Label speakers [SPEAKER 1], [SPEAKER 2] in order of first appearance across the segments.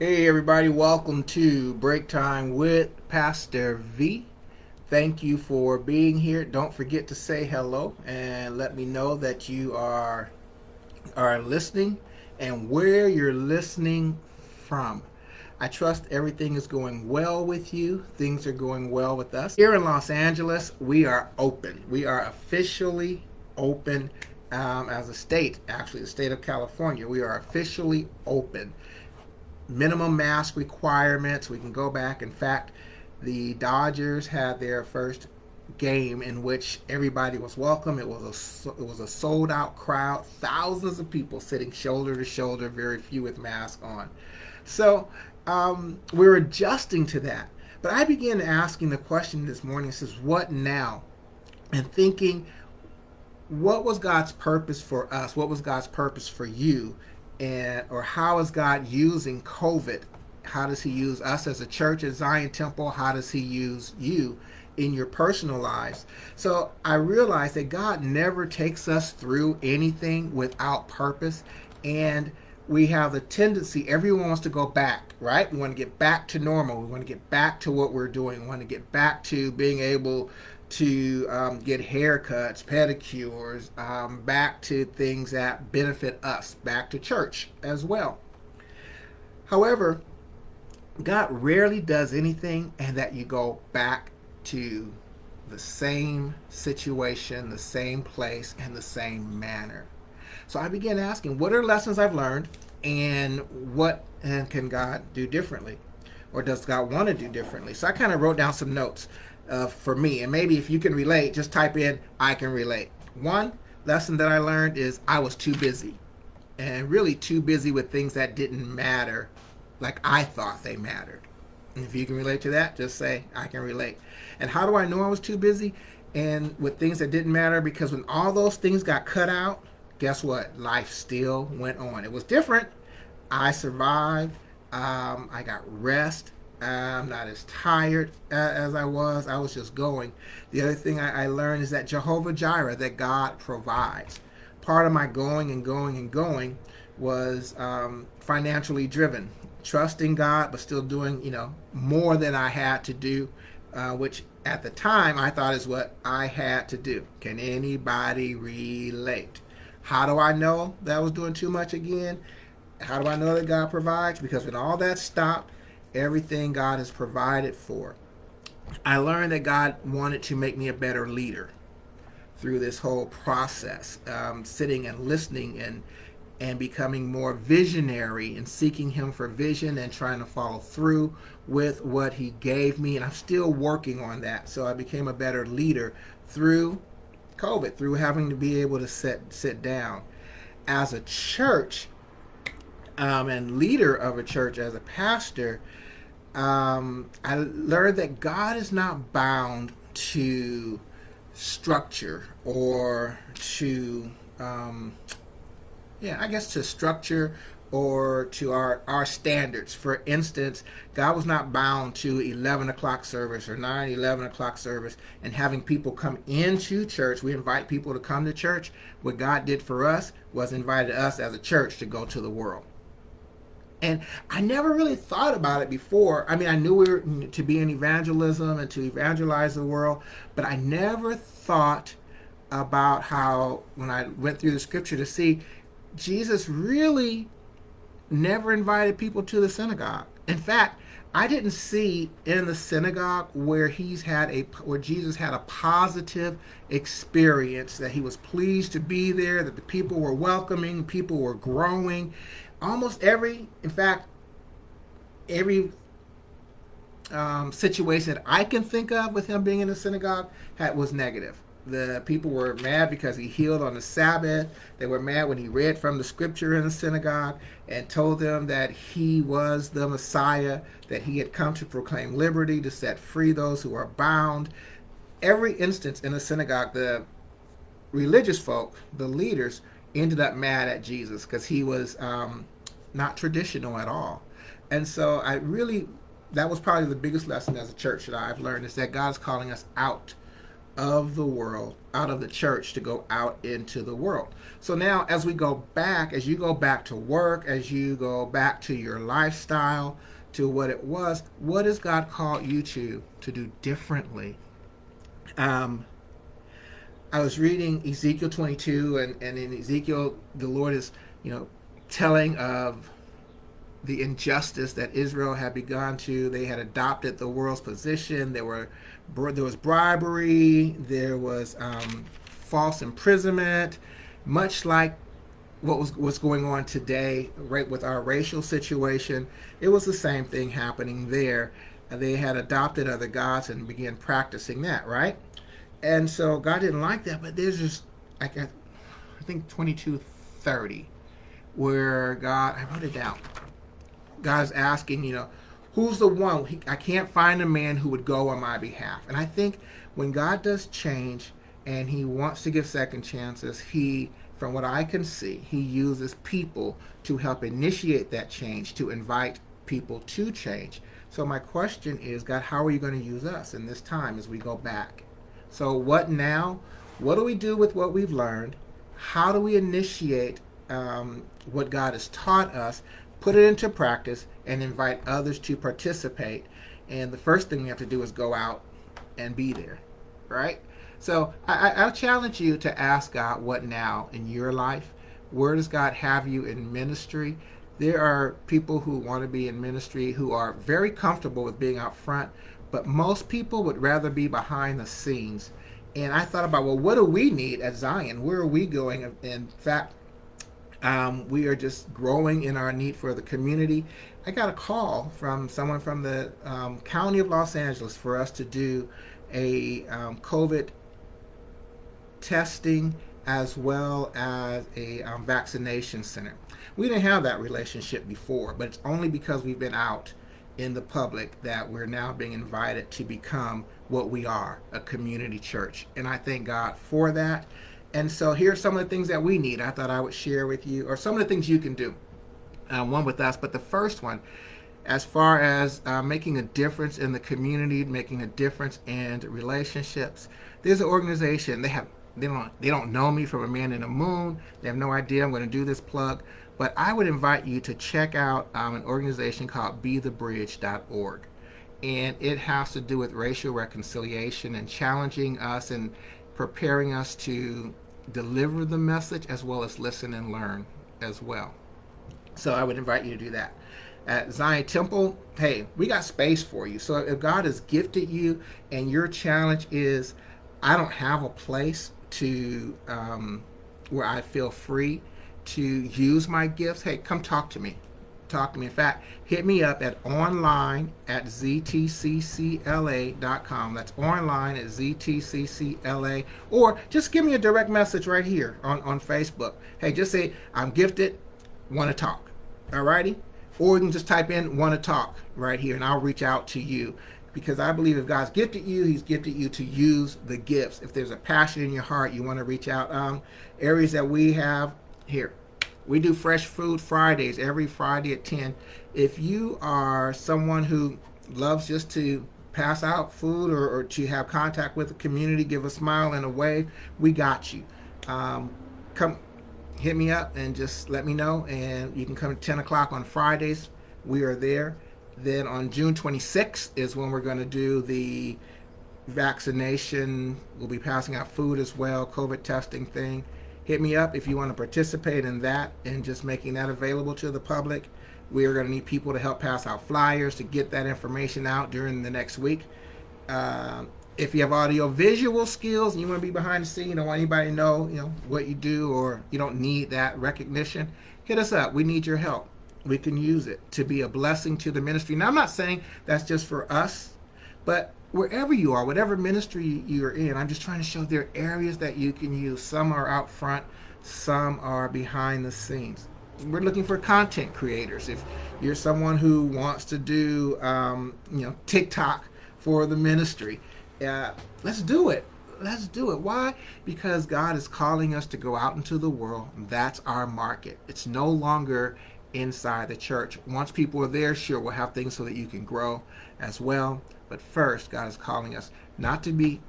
[SPEAKER 1] Hey everybody, welcome to Break Time with Pastor V. Thank you for being here. Don't forget to say hello and let me know that you are listening and where you're listening from. I trust everything is going well with you. Things are going well with us. Here in Los Angeles, we are open. We are officially open as a state, actually, the state of California. We are officially open. Minimum mask requirements. We can go back. In fact, the Dodgers had their first game in which everybody was welcome. It was a sold out crowd, thousands of people sitting shoulder to shoulder, very few with masks on. So we're adjusting to that. But I began asking the question this morning. It says, "What now?" And thinking, what was God's purpose for us? What was God's purpose for you? And or how is God using COVID? How does he use us as a church at Zion Temple? How does he use you in your personal lives? So I realized that God never takes us through anything without purpose. And we have the tendency, everyone wants to go back, right? We want to get back to normal. We want to get back to what we're doing. We want to get back to being able to get haircuts, pedicures, back to things that benefit us, back to church as well. However, God rarely does anything and that you go back to the same situation, the same place, and the same manner. So I began asking, what are lessons I've learned, and what and can God do differently, or does God want to do differently? So I kind of wrote down some notes for me, and maybe if you can relate, just type in "I can relate." One lesson that I learned is I was too busy, and really too busy with things that didn't matter, like I thought they mattered. And if you can relate to that, just say "I can relate." And how do I know I was too busy and with things that didn't matter? Because when all those things got cut out, guess what? Life still went on. It was different. I survived. I got rest. I'm not as tired as I was. I was just going. The other thing I learned is that Jehovah Jireh, that God provides. Part of my going and going and going was financially driven, trusting God, but still doing more than I had to do, which at the time I thought is what I had to do. Can anybody relate? How do I know that I was doing too much again? How do I know that God provides? Because when all that stopped, everything God has provided for, I learned that God wanted to make me a better leader through this whole process, sitting and listening and becoming more visionary and seeking him for vision and trying to follow through with what he gave me. And I'm still working on that. So I became a better leader through COVID, through having to be able to sit down. As a church and leader of a church, as a pastor, I learned that God is not bound to structure or to, I guess, to structure or to our standards. For instance, God was not bound to 11 o'clock service or 11 o'clock service and having people come into church. We invite people to come to church. What God did for us was invited us as a church to go to the world. And I never really thought about it before. I mean, I knew we were to be in evangelism and to evangelize the world, but I never thought about how, when I went through the scripture to see, Jesus really never invited people to the synagogue. In fact, I didn't see in the synagogue where where Jesus had a positive experience, that he was pleased to be there, that the people were welcoming, people were growing. Almost in fact, every situation that I can think of with him being in the synagogue was negative. The people were mad because he healed on the Sabbath. They were mad when he read from the scripture in the synagogue and told them that he was the Messiah, that he had come to proclaim liberty, to set free those who are bound. Every instance in the synagogue, the religious folk, the leaders, ended up mad at Jesus because he was not traditional at all. And so that was probably the biggest lesson as a church that I've learned, is that God's calling us out of the world, out of the church to go out into the world. So now, as we go back, as you go back to work, as you go back to your lifestyle, to what it was, what has God called you to do differently? Um, I was reading Ezekiel 22, and in Ezekiel, the Lord is, telling of the injustice that Israel had begun to. They had adopted the world's position. There was bribery. There was false imprisonment, much like what's going on today, right, with our racial situation. It was the same thing happening there. They had adopted other gods and began practicing that, right? And so God didn't like that. But there's just, like, I think 22:30, where God, I wrote it down. God's asking, who's the one? I can't find a man who would go on my behalf. And I think when God does change and he wants to give second chances, from what I can see, he uses people to help initiate that change, to invite people to change. So my question is, God, how are you going to use us in this time as we go back? So what now? What do we do with what we've learned? How do we initiate what God has taught us, put it into practice, and invite others to participate? And the first thing we have to do is go out and be there, right? So I'll challenge you to ask God, what now in your life? Where does God have you in ministry? There are people who want to be in ministry who are very comfortable with being out front, but most people would rather be behind the scenes. And I thought about, well, what do we need at Zion? Where are we going? In fact, we are just growing in our need for the community. I got a call from someone from the County of Los Angeles for us to do a COVID testing as well as a vaccination center. We didn't have that relationship before, but it's only because we've been out in the public that we're now being invited to become what we are, a community church. And I thank God for that. And so here's some of the things that we need. I thought I would share with you, or some of the things you can do, one with us. But the first one, as far as making a difference in the community, making a difference in relationships, there's an organization. They don't know me from a man in the moon. They have no idea I'm going to do this plug. But I would invite you to check out an organization called BeTheBridge.org. And it has to do with racial reconciliation and challenging us and preparing us to deliver the message as well as listen and learn as well. So I would invite you to do that. At Zion Temple, hey, we got space for you. So if God has gifted you and your challenge is, I don't have a place to where I feel free to use my gifts, hey, come talk to me. Talk to me. In fact, hit me up at online at ztccla.com. That's online at ztccla. Or just give me a direct message right here on Facebook. Hey, just say, I'm gifted, want to talk. Alrighty? Or you can just type in want to talk right here, and I'll reach out to you. Because I believe if God's gifted you, he's gifted you to use the gifts. If there's a passion in your heart, you want to reach out. Areas that we have here. We do Fresh Food Fridays every Friday at 10. If you are someone who loves just to pass out food or to have contact with the community, give a smile and a wave, we got you. Come hit me up and just let me know. And you can come at 10 o'clock on Fridays. We are there. Then on June 26th is when we're going to do the vaccination. We'll be passing out food as well, COVID testing thing. Hit me up if you want to participate in that and just making that available to the public. We are going to need people to help pass out flyers to get that information out during the next week. If you have audio visual skills and you want to be behind the scene, you don't want anybody to know, what you do, or you don't need that recognition, hit us up. We need your help. We can use it to be a blessing to the ministry. Now, I'm not saying that's just for us, but wherever you are, whatever ministry you're in, I'm just trying to show there are areas that you can use. Some are out front, some are behind the scenes. We're looking for content creators. If you're someone who wants to do, TikTok for the ministry, let's do it. Let's do it. Why? Because God is calling us to go out into the world. That's our market. It's no longer inside the church. Once people are there, sure, we'll have things so that you can grow as well. But first, God is calling us not to be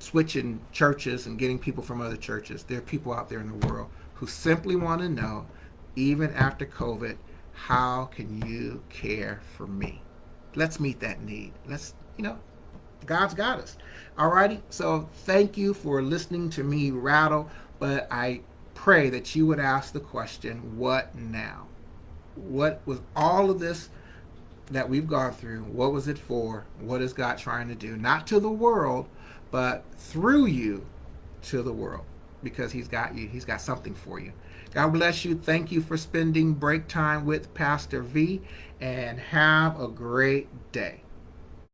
[SPEAKER 1] switching churches and getting people from other churches. There are people out there in the world who simply want to know, even after COVID, how can you care for me? Let's meet that need. God's got us. Alrighty. So thank you for listening to me rattle, but I pray that you would ask the question, what now? What was all of this that we've gone through? What was it for? What is God trying to do? Not to the world, but through you to the world, because He's got you. He's got something for you. God bless you. Thank you for spending break time with Pastor V, and have a great day.